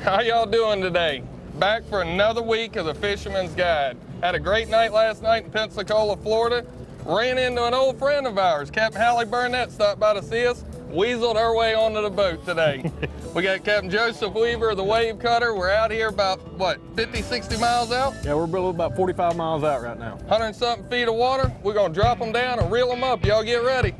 How y'all doing today? Back for another week of the Fisherman's Guide. Had a great night last night in Pensacola, Florida. Ran into an old friend of ours. Captain Hallie Burnett stopped by to see us. Weaseled our way onto the boat today. We got Captain Joseph Weaver of the Wavecutter. We're out here about, what, 50, 60 miles out? Yeah, we're about 45 miles out right now. 100 and something feet of water. We're gonna drop them down and reel them up. Y'all get ready.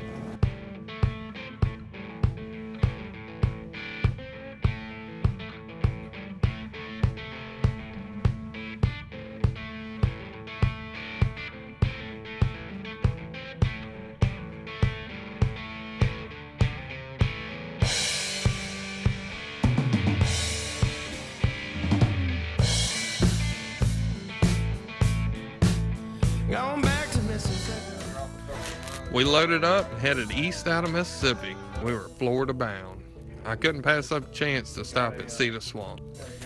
We loaded up and headed east out of Mississippi. We were Florida bound. I couldn't pass up a chance to stop at Cedar Swamp.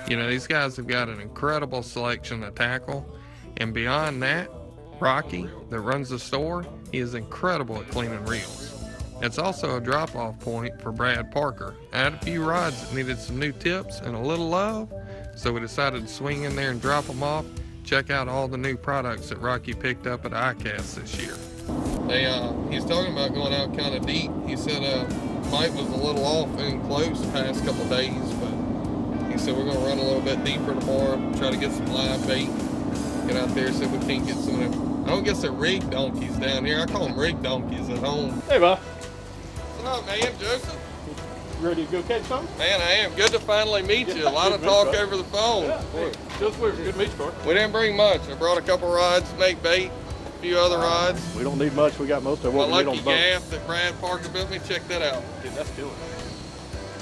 You know, these guys have got an incredible selection of tackle. And beyond that, Rocky, that runs the store, he is incredible at cleaning reels. It's also a drop-off point for Brad Parker. I had a few rods that needed some new tips and a little love, so we decided to swing in there and drop them off. Check out all the new products that Rocky picked up at ICAST this year. He's talking about going out kind of deep. He said Mike was a little off and close the past couple of days, but he said we're going to run a little bit deeper tomorrow, try to get some live bait, get out there, see if we can't get some of them. I don't guess they're rig donkeys down here. I call them rig donkeys at home. Hey, Bob. What's up, man? Joseph? Ready to go catch something? Man, I am. Good to finally meet you. A lot of talk over the phone. Yeah, hey, Joseph Weaver, good to meet you, Bart. We didn't bring much. I brought a couple rods to make bait. A few other rods. We don't need much. We got most of what My we need on lucky the boat. gaff that Brad Parker built me. Check that out. Dude, that's killer.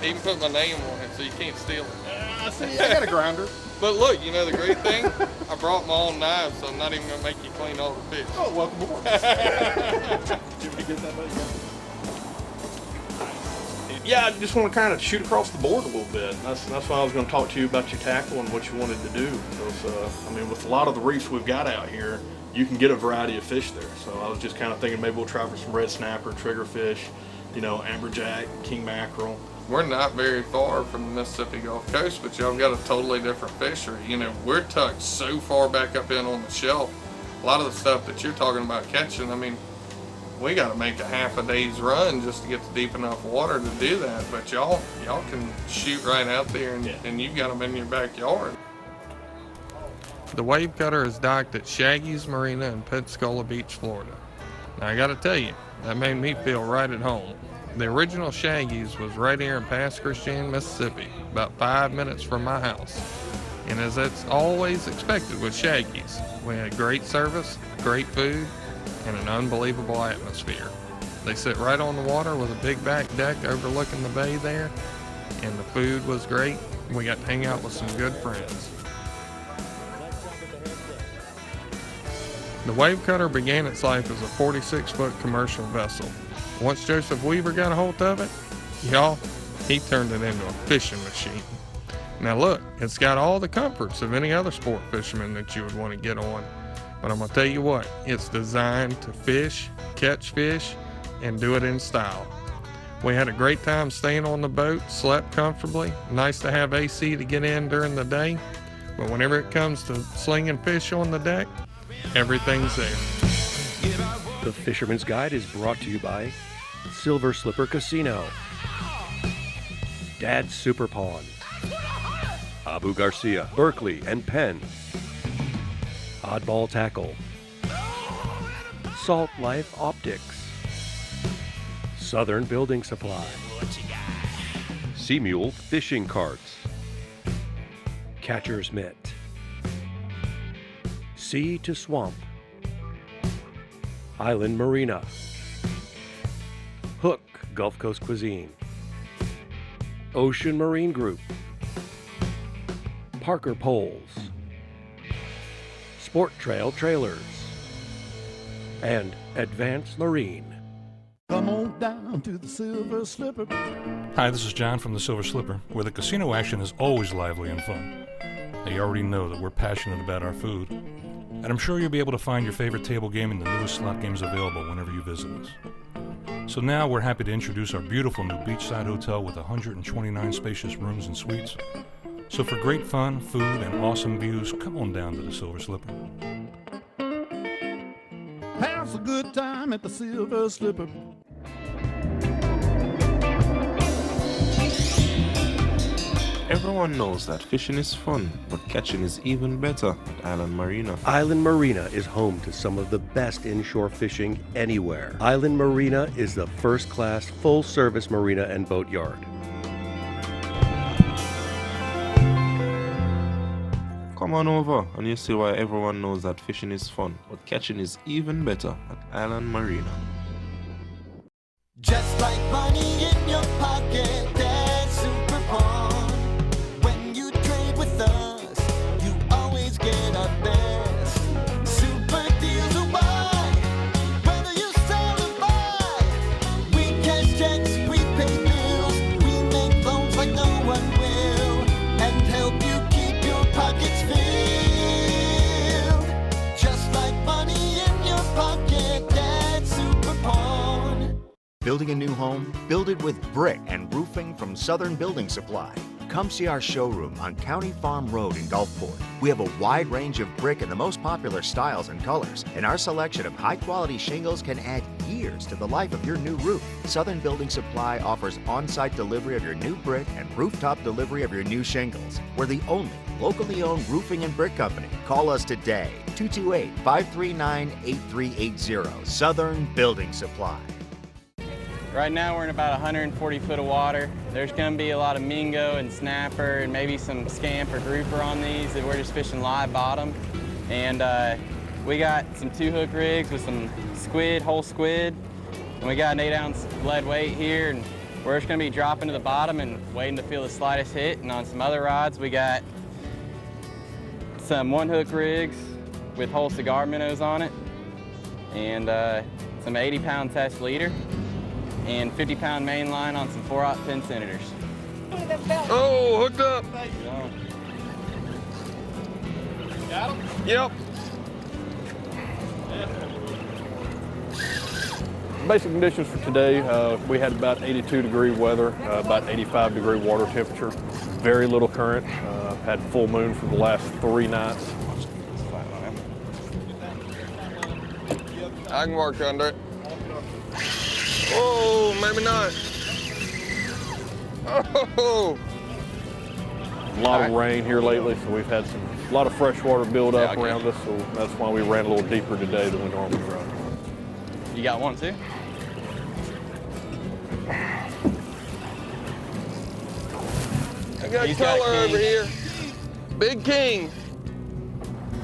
He even put my name on it so you can't steal it. See, I got a grinder. But look, you know the great thing? I brought my own knives, so I'm not even going to make you clean all the fish. Oh, welcome aboard. Did we get that buddy? Yeah, I just want to kind of shoot across the board a little bit. That's why I was going to talk to you about your tackle and what you wanted to do. Because, I mean, with a lot of the reefs we've got out here, you can get a variety of fish there. So I was just kind of thinking maybe we'll try for some red snapper, triggerfish, you know, amberjack, king mackerel. We're not very far from the Mississippi Gulf Coast, but y'all got a totally different fishery. You know, we're tucked so far back up in on the shelf. A lot of the stuff that you're talking about catching, I mean, we got to make a half a day's run just to get to deep enough water to do that. But y'all can shoot right out there and you've got them in your backyard. The Wavecutter is docked at Shaggy's Marina in Pensacola Beach, Florida. Now I got to tell you, that made me feel right at home. The original Shaggy's was right here in Pass Christian, Mississippi, about 5 minutes from my house. And as it's always expected with Shaggy's, we had great service, great food, and an unbelievable atmosphere. They sit right on the water with a big back deck overlooking the bay there, and the food was great. We got to hang out with some good friends. The Wavecutter began its life as a 46-foot commercial vessel. Once Joseph Weaver got a hold of it, y'all, he turned it into a fishing machine. Now look, it's got all the comforts of any other sport fisherman that you would want to get on. But I'm going to tell you what, it's designed to fish, catch fish, and do it in style. We had a great time staying on the boat, slept comfortably. Nice to have AC to get in during the day. But whenever it comes to slinging fish on the deck, everything's there. The Fisherman's Guide is brought to you by Silver Slipper Casino, Dad's Super Pawn, Abu Garcia, Berkeley and Penn, Oddball Tackle, Salt Life Optics, Southern Building Supply, Sea Mule Fishing Carts, Catcher's Mitt, Sea to Swamp, Island Marina, Hook Gulf Coast Cuisine, Ocean Marine Group, Parker Poles, Sport Trail Trailers, and Advanced Marine. Come on down to the Silver Slipper. Hi, this is John from the Silver Slipper, where the casino action is always lively and fun. Now, you already know that we're passionate about our food, and I'm sure you'll be able to find your favorite table game and the newest slot games available whenever you visit us. So now we're happy to introduce our beautiful new beachside hotel with 129 spacious rooms and suites, So for great fun, food, and awesome views, come on down to the Silver Slipper. Pass a good time at the Silver Slipper. Everyone knows that fishing is fun, but catching is even better at Island Marina. Island Marina is home to some of the best inshore fishing anywhere. Island Marina is the first-class, full-service marina and boat yard. Come on over and you see why everyone knows that fishing is fun, but catching is even better at Island Marina. Just like money in your pocket, that's Super Pond. When you trade with us, you always get our best. Super deals are why, whether you sell or buy. We cash checks, we pay bills, we make loans like no one will, and help you keep your pockets filled. Just like money in your pocket, that's Super Pond. Building a new home? Build it with brick and roofing from Southern Building Supply. Come see our showroom on County Farm Road in Gulfport. We have a wide range of brick in the most popular styles and colors, and our selection of high-quality shingles can add years to the life of your new roof. Southern Building Supply offers on-site delivery of your new brick and rooftop delivery of your new shingles. We're the only locally owned roofing and brick company. Call us today, 228-539-8380. Southern Building Supply. Right now we're in about 140 foot of water. There's going to be a lot of mingo and snapper and maybe some scamp or grouper on these that we're just fishing live bottom. And we got some 2-hook rigs with some squid, whole squid. And we got an 8-ounce lead weight here, and we're just going to be dropping to the bottom and waiting to feel the slightest hit. And on some other rods we got some 1-hook rigs with whole cigar minnows on it, and some 80-pound test leader, and 50-pound main line on some 4/0 pin senators. Oh, hooked up. Got him? Yep. Basic conditions for today, we had about 82-degree weather, about 85-degree water temperature, very little current, had full moon for the last 3 nights. I can work under it. Oh, maybe not. Oh. A lot of rain here lately, so we've had a lot of fresh water build up around us, so that's why we ran a little deeper today than we normally run. You got one too? I got color over here. Big king.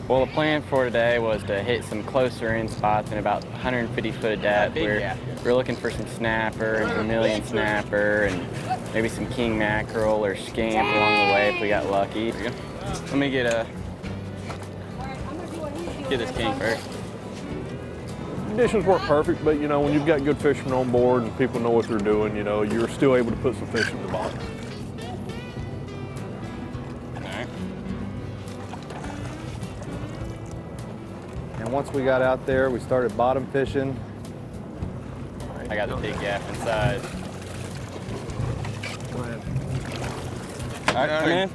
Well, the plan for today was to hit some closer in spots in about 150 foot depth. We're looking for some snapper and vermilion snapper and maybe some king mackerel or scamp along the way if we got lucky. Let me get this king first. Conditions weren't perfect, but you know, when you've got good fishermen on board and people know what they're doing, you know, you're still able to put some fish in the bottom. And once we got out there, we started bottom fishing. I got the big gap inside. Go ahead. All right, come in.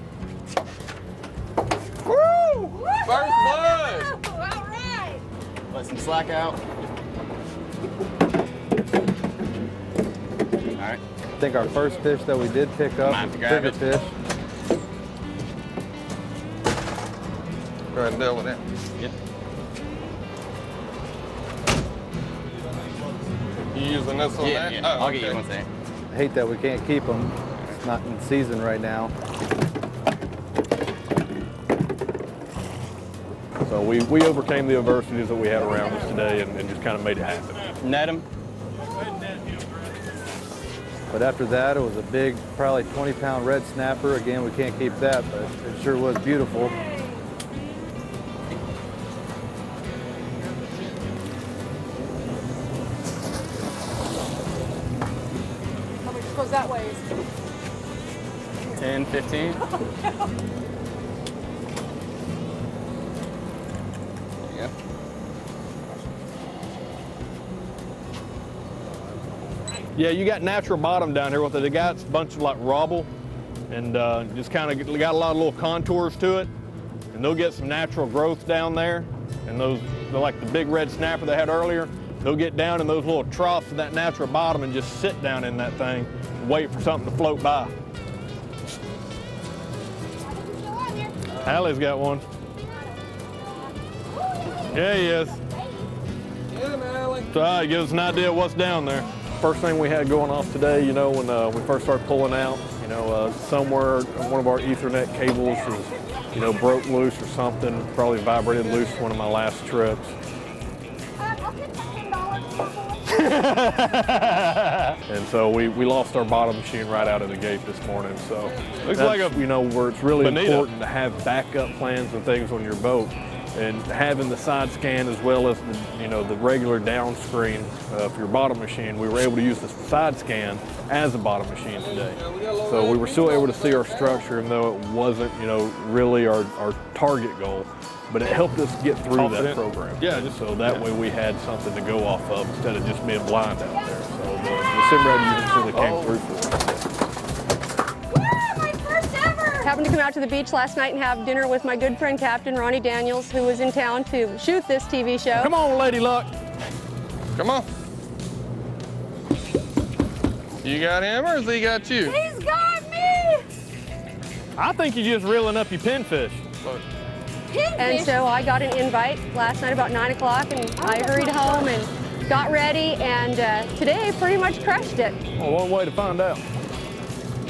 Woo! First blood! All right! Let some slack out. All right. I think our first fish that we did pick up was a bigger fish. Go ahead and deal with it. Yeah. You using this one there? Yeah. Oh, I'll okay. get you one second. I hate that we can't keep them. It's not in season right now. So we overcame the adversities that we had around us today and just kind of made it happen. Net them. But after that, it was a big, probably 20-pound red snapper. Again, we can't keep that, but it sure was beautiful. How much goes that way? 10, 15. Yeah. Yeah, you got natural bottom down here. What they got is a bunch of like rubble, and just kind of got a lot of little contours to it. And they'll get some natural growth down there. And those, like the big red snapper they had earlier, they'll get down in those little troughs of that natural bottom and just sit down in that thing and wait for something to float by. Hallie's got one. Yeah, he is. Yeah, Allie. So it gives us an idea of what's down there. First thing we had going off today, you know, when we first started pulling out, you know, somewhere one of our Ethernet cables was, you know, broke loose or something, probably vibrated loose one of my last trips. And so we lost our bottom machine right out of the gate this morning. So looks like a, you know, where it's really important to have backup plans and things on your boat. And having the side scan as well as the, you know, the regular down screen for your bottom machine, we were able to use the side scan as a bottom machine today. So we were still able to see our structure, even though it wasn't, you know, really our target goal. But it helped us get through that program. Yeah, just so that way we had something to go off of instead of just being blind out there. So the sim rad units really came through for us. Happened to come out to the beach last night and have dinner with my good friend Captain Ronnie Daniels, who was in town to shoot this TV show. Come on, Lady Luck. Come on. You got him or has he got you? He's got me! I think you're just reeling up your pinfish. And so I got an invite last night about 9 o'clock, and I hurried home and got ready, and today pretty much crushed it. Well, one way to find out.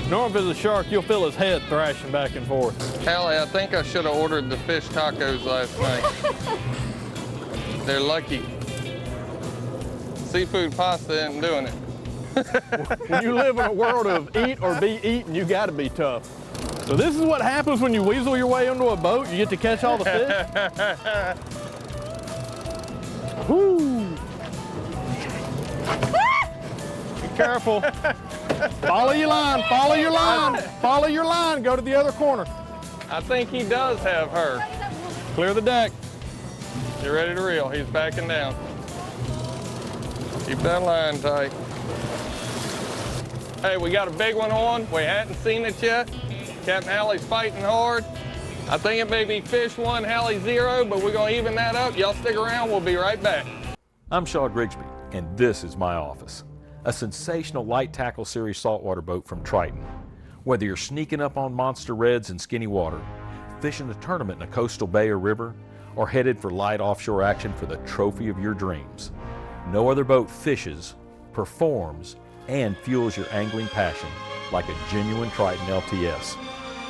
Normally, if it's a shark, you'll feel his head thrashing back and forth. Hallie, I think I should have ordered the fish tacos last night. They're lucky. Seafood pasta isn't doing it. When you live in a world of eat or be eaten, you got to be tough. So this is what happens when you weasel your way into a boat. You get to catch all the fish. Woo! Be careful. Follow your line, follow your line, follow your line. Go to the other corner. I think he does have her. Clear the deck. You ready to reel? He's backing down. Keep that line tight. Hey, we got a big one on. We hadn't seen it yet. Captain Hallie's fighting hard. I think it may be fish 1, Hallie 0, but we're gonna even that up. Y'all stick around, we'll be right back. I'm Shaw Grigsby, and this is my office. A sensational light tackle series saltwater boat from Triton. Whether you're sneaking up on monster reds in skinny water, fishing a tournament in a coastal bay or river, or headed for light offshore action for the trophy of your dreams, no other boat fishes, performs, and fuels your angling passion like a genuine Triton LTS.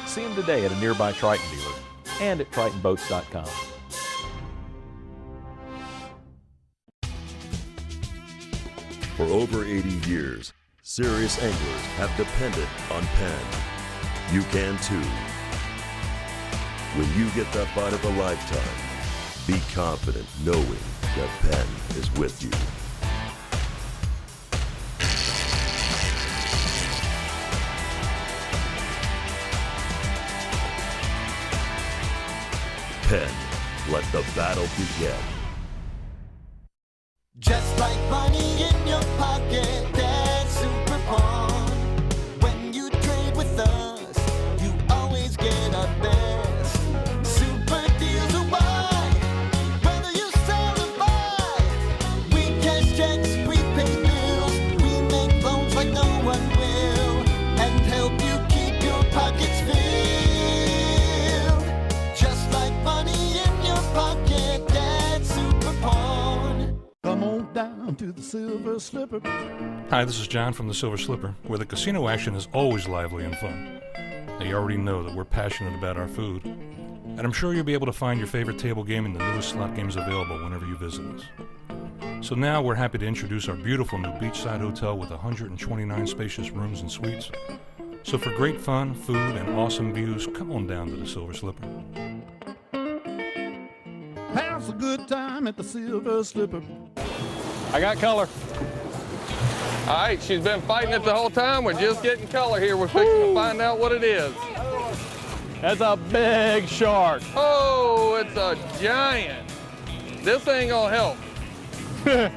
See them today at a nearby Triton dealer and at TritonBoats.com. For over 80 years, serious anglers have depended on Penn. You can too. When you get that bite of a lifetime, be confident knowing that Penn is with you. Penn, let the battle begin. Just like money in your pocket, that's super pawn. When you trade with us, you always get our best. Super deals are why, whether you sell or buy. We cash checks, we pay bills, we make loans like no one will, and help you keep your pockets filled. Just like money in your pocket, that's super pawn. Come on down to the Silver Slipper. Hi, this is John from the Silver Slipper, where the casino action is always lively and fun. Now, you already know that we're passionate about our food, and I'm sure you'll be able to find your favorite table game in the newest slot games available whenever you visit us. So now we're happy to introduce our beautiful new beachside hotel with 129 spacious rooms and suites. So for great fun, food, and awesome views, come on down to the Silver Slipper. Pass a good time at the Silver Slipper. I got color. All right, she's been fighting it the whole time. We're just getting color here. We're fixing to find out what it is. That's a big shark. Oh, it's a giant. This ain't gonna help. Yeah,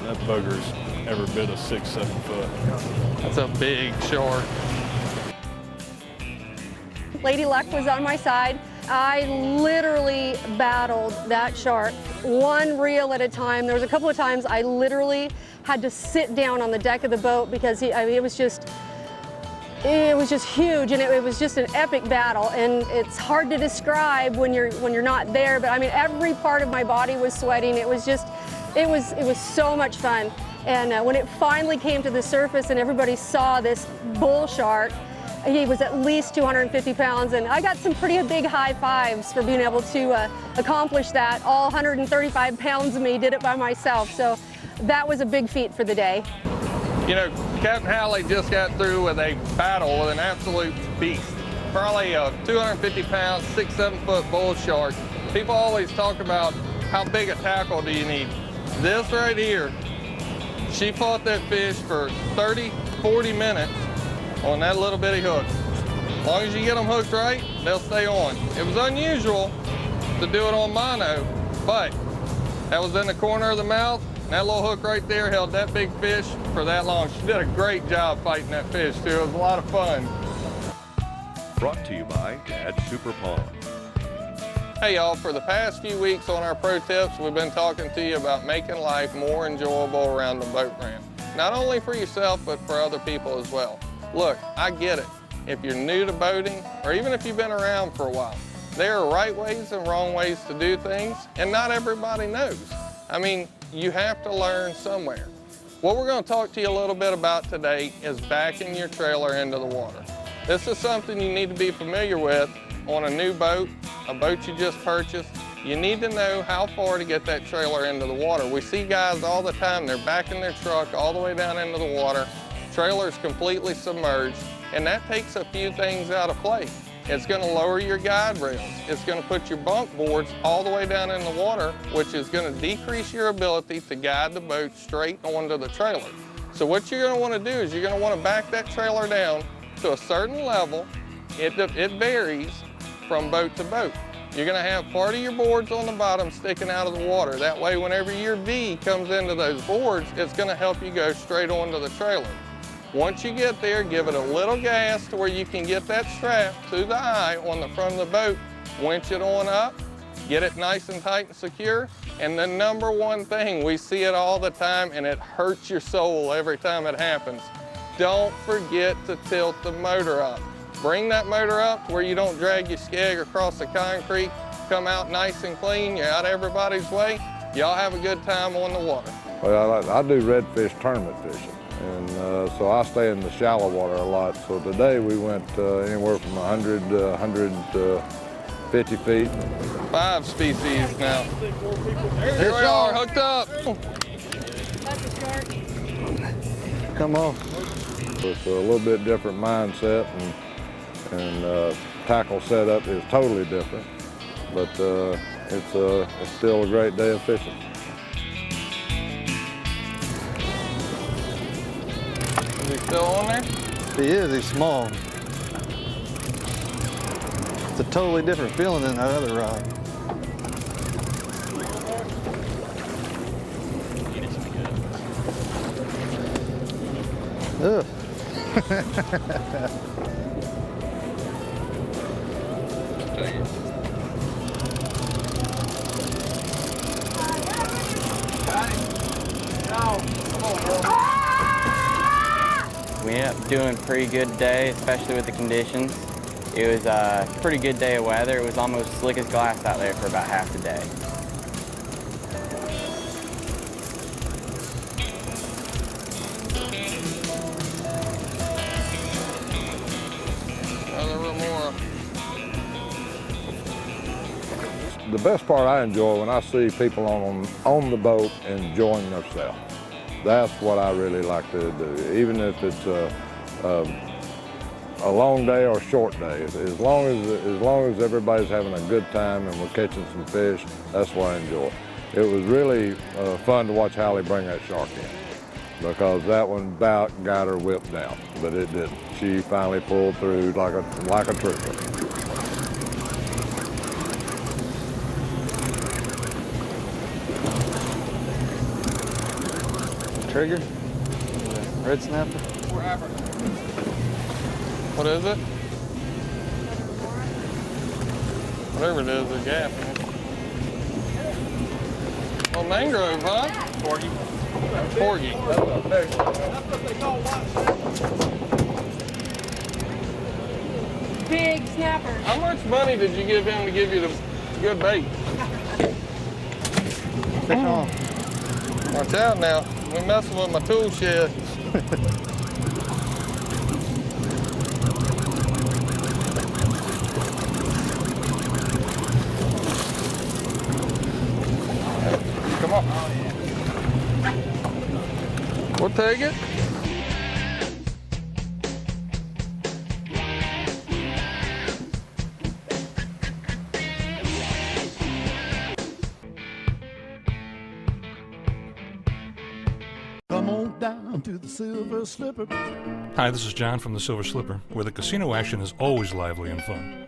that bugger's every bit of 6-7 foot. That's a big shark. Lady Luck was on my side. I literally battled that shark one reel at a time. There was a couple of times I literally had to sit down on the deck of the boat because it was just huge, and it was just an epic battle. And it's hard to describe when you're not there. But I mean, every part of my body was sweating. It was so much fun. And when it finally came to the surface and everybody saw this bull shark, he was at least 250 pounds, and I got some pretty big high fives for being able to accomplish that. All 135 pounds of me did it by myself, so that was a big feat for the day. You know, Captain Halley just got through with a battle with an absolute beast. Probably a 250 pound, 6-7 foot bull shark. People always talk about how big a tackle do you need. This right here, she fought that fish for 30, 40 minutes on that little bitty hook. As long as you get them hooked right, they'll stay on. It was unusual to do it on mono, but that was in the corner of the mouth. And that little hook right there held that big fish for that long. She did a great job fighting that fish too. It was a lot of fun. Brought to you by Dad Super Pond. Hey y'all, for the past few weeks on our pro tips, we've been talking to you about making life more enjoyable around the boat ramp. Not only for yourself, but for other people as well. Look, I get it. If you're new to boating, or even if you've been around for a while, there are right ways and wrong ways to do things, and not everybody knows. I mean, you have to learn somewhere. What we're going to talk to you a little bit about today is backing your trailer into the water. This is something you need to be familiar with on a new boat, a boat you just purchased. You need to know how far to get that trailer into the water. We see guys all the time, they're backing their truck all the way down into the water. Trailer's completely submerged, and that takes a few things out of play. It's going to lower your guide rails. It's going to put your bunk boards all the way down in the water, which is going to decrease your ability to guide the boat straight onto the trailer. So what you're going to want to do is you're going to want to back that trailer down to a certain level. It varies from boat to boat. You're going to have part of your boards on the bottom sticking out of the water. That way, whenever your V comes into those boards, it's going to help you go straight onto the trailer. Once you get there, give it a little gas to where you can get that strap to the eye on the front of the boat, winch it on up, get it nice and tight and secure. And the number one thing, we see it all the time and it hurts your soul every time it happens. Don't forget to tilt the motor up. Bring that motor up to where you don't drag your skeg across the concrete, come out nice and clean, you're out everybody's way. Y'all have a good time on the water. Well, I do redfish tournament fishing. And so I stay in the shallow water a lot. So today we went anywhere from 100 to 150 feet. 5 species now. Here we are, hooked up. That's a shark. Come on. It's a little bit different mindset, and tackle setup is totally different. But it's still a great day of fishing. Is he still on there? He is, he's small. It's a totally different feeling than that other rod. Ugh. We ended up doing a pretty good day, especially with the conditions. It was a pretty good day of weather. It was almost slick as glass out there for about half the day. The best part I enjoy when I see people on the boat enjoying themselves. That's what I really like to do, even if it's a long day or a short day. As long as everybody's having a good time and we're catching some fish, that's what I enjoy. It was really fun to watch Hallie bring that shark in, because that one about got her whipped out, but it didn't. She finally pulled through like a trooper. Trigger? Red snapper? What is it? Whatever it is, the gap in it. Oh, mangrove, huh? Porgy. Porgy. That's what they call Big snapper. How much money did you give him to give you the good bait? Watch out now. We're messing with my tool shed. Come on. We'll take it. Come on down to the Silver Slipper. Hi, this is John from the Silver Slipper, where the casino action is always lively and fun.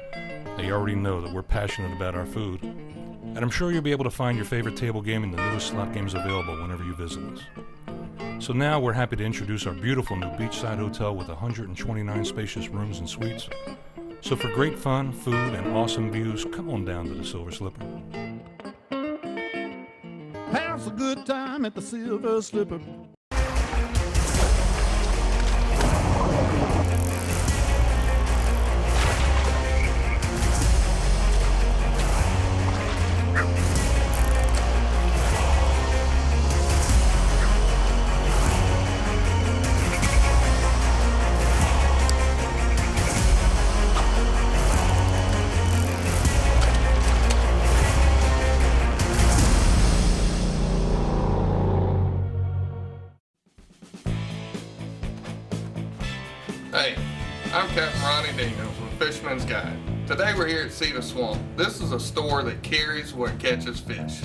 Now, you already know that we're passionate about our food, and I'm sure you'll be able to find your favorite table game in the newest slot games available whenever you visit us. So now we're happy to introduce our beautiful new beachside hotel with 129 spacious rooms and suites. So for great fun, food, and awesome views, come on down to the Silver Slipper. Have a good time at the Silver Slipper. Hey, I'm Captain Ronnie Daniels with Fisherman's Guide. Today we're here at Cedar Swamp. This is a store that carries what catches fish.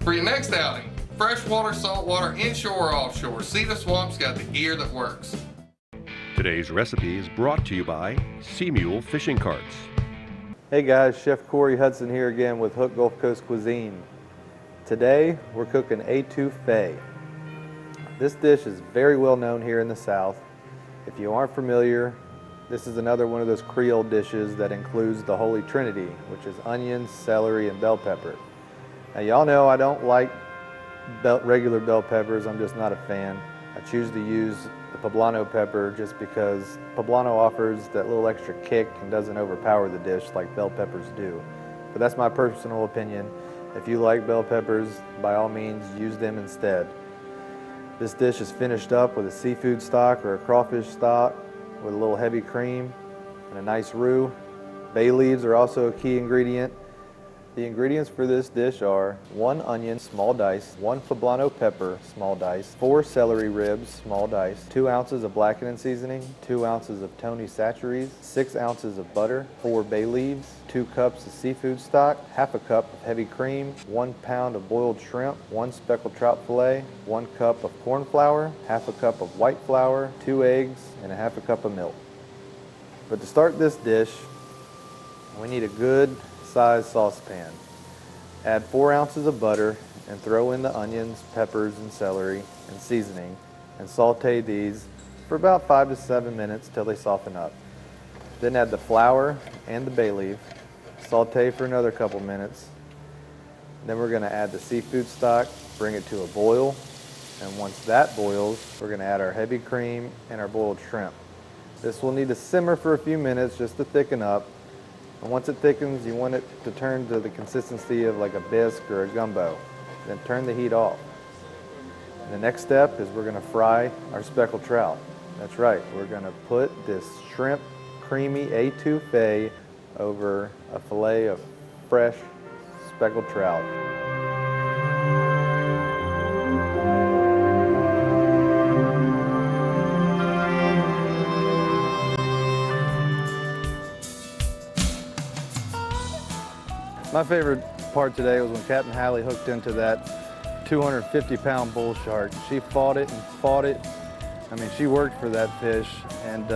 For your next outing, freshwater, saltwater, inshore, or offshore, Cedar Swamp's got the gear that works. Today's recipe is brought to you by Sea Mule Fishing Carts. Hey guys, Chef Corey Hudson here again with Hook Gulf Coast Cuisine. Today we're cooking etouffee. This dish is very well known here in the South. If you aren't familiar, this is another one of those Creole dishes that includes the Holy Trinity, which is onions, celery, and bell pepper. Now y'all know I don't like regular bell peppers, I'm just not a fan. I choose to use the poblano pepper just because poblano offers that little extra kick and doesn't overpower the dish like bell peppers do. But that's my personal opinion. If you like bell peppers, by all means use them instead. This dish is finished up with a seafood stock or a crawfish stock with a little heavy cream and a nice roux. Bay leaves are also a key ingredient. The ingredients for this dish are 1 onion, small dice, 1 poblano pepper, small dice, 4 celery ribs, small dice, 2 ounces of blackening seasoning, 2 ounces of Tony Chachere's, 6 ounces of butter, 4 bay leaves, 2 cups of seafood stock, half a cup of heavy cream, 1 pound of boiled shrimp, 1 speckled trout fillet, 1 cup of corn flour, half a cup of white flour, 2 eggs, and a half a cup of milk. But to start this dish, we need a good size saucepan. Add 4 ounces of butter and throw in the onions, peppers, and celery and seasoning and saute these for about 5 to 7 minutes till they soften up. Then add the flour and the bay leaf, saute for another couple minutes. Then we're going to add the seafood stock, bring it to a boil, and once that boils, we're going to add our heavy cream and our boiled shrimp. This will need to simmer for a few minutes just to thicken up. And once it thickens, you want it to turn to the consistency of like a bisque or a gumbo. Then turn the heat off. And the next step is we're going to fry our speckled trout. That's right, we're going to put this shrimp creamy etouffee over a fillet of fresh speckled trout. My favorite part today was when Captain Hallie hooked into that 250-pound bull shark. She fought it and fought it. I mean, she worked for that fish, and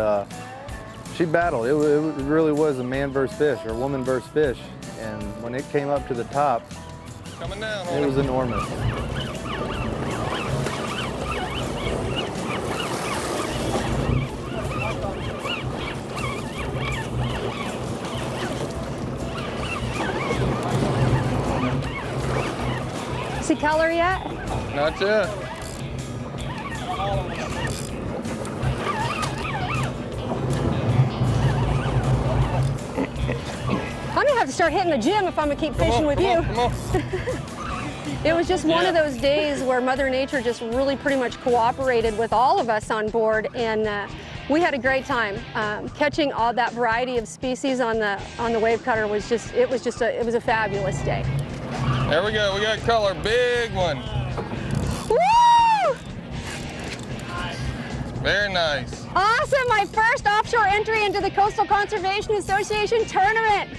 she battled. It really was a man versus fish, or woman versus fish. And when it came up to the top, Coming down on It was enormous. See color yet? Not yet. I'm gonna have to start hitting the gym if I'm gonna keep fishing with you. Come on. It was just one of those days where Mother Nature just really pretty much cooperated with all of us on board, and we had a great time. Catching all that variety of species on the Wavecutter was just it was a fabulous day. There we go. We got color, big one. Woo! Very nice. Awesome! My first offshore entry into the Coastal Conservation Association tournament.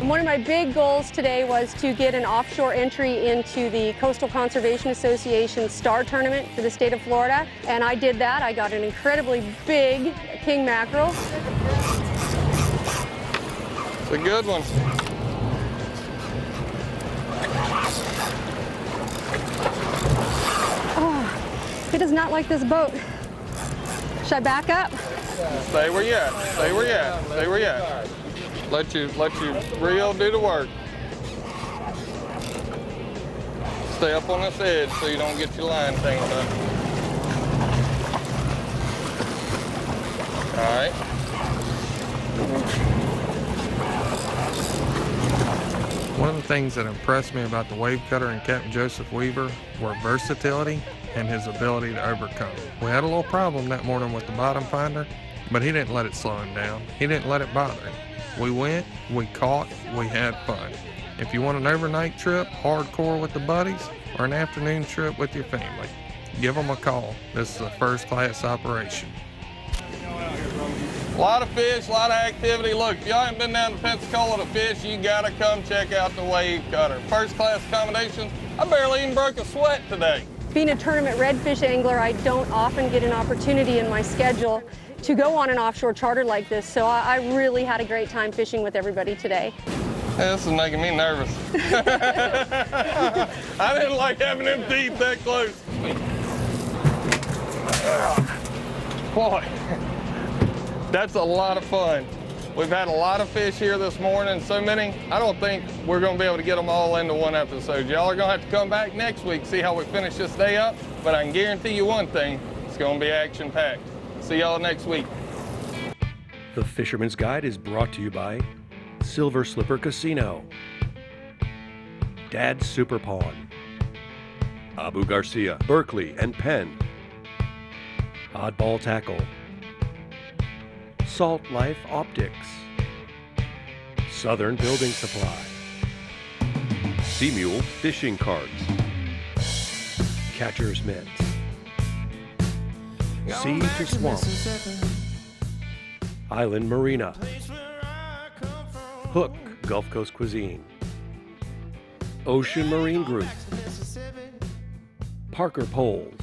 One of my big goals today was to get an offshore entry into the Coastal Conservation Association Star Tournament for the state of Florida, and I did that. I got an incredibly big king mackerel. It's a good one. Oh, he does not like this boat. Should I back up? Stay where you at. Stay where you at. Stay where you at. Let your reel do the work. Stay up on this edge so you don't get your line tangled up. All right. One of the things that impressed me about the Wavecutter and Captain Joseph Weaver were versatility and his ability to overcome. We had a little problem that morning with the bottom finder, but he didn't let it slow him down. He didn't let it bother him. We went, we caught, we had fun. If you want an overnight trip, hardcore with the buddies, or an afternoon trip with your family, give them a call. This is a first-class operation. A lot of fish, a lot of activity. Look, if y'all haven't been down to Pensacola to fish, you gotta come check out the Wavecutter. First-class accommodations. I barely even broke a sweat today. Being a tournament redfish angler, I don't often get an opportunity in my schedule to go on an offshore charter like this, so I really had a great time fishing with everybody today. Hey, this is making me nervous. I didn't like having them teeth that close. Boy, that's a lot of fun. We've had a lot of fish here this morning, so many, I don't think we're gonna be able to get them all into one episode. Y'all are gonna have to come back next week, see how we finish this day up, but I can guarantee you one thing, it's gonna be action-packed. See y'all next week. The Fisherman's Guide is brought to you by Silver Slipper Casino, Dad's Super Pawn, Abu Garcia, Berkeley and Penn, Oddball Tackle, Salt Life Optics, Southern Building Supply, Seamule Fishing Carts, Catcher's Mitts, Sea to Swamp, Island Marina, Hook Gulf Coast Cuisine, Ocean Marine Group, Parker Poles,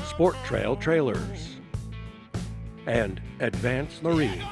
Sport Trail Trailers, and Advanced Marine.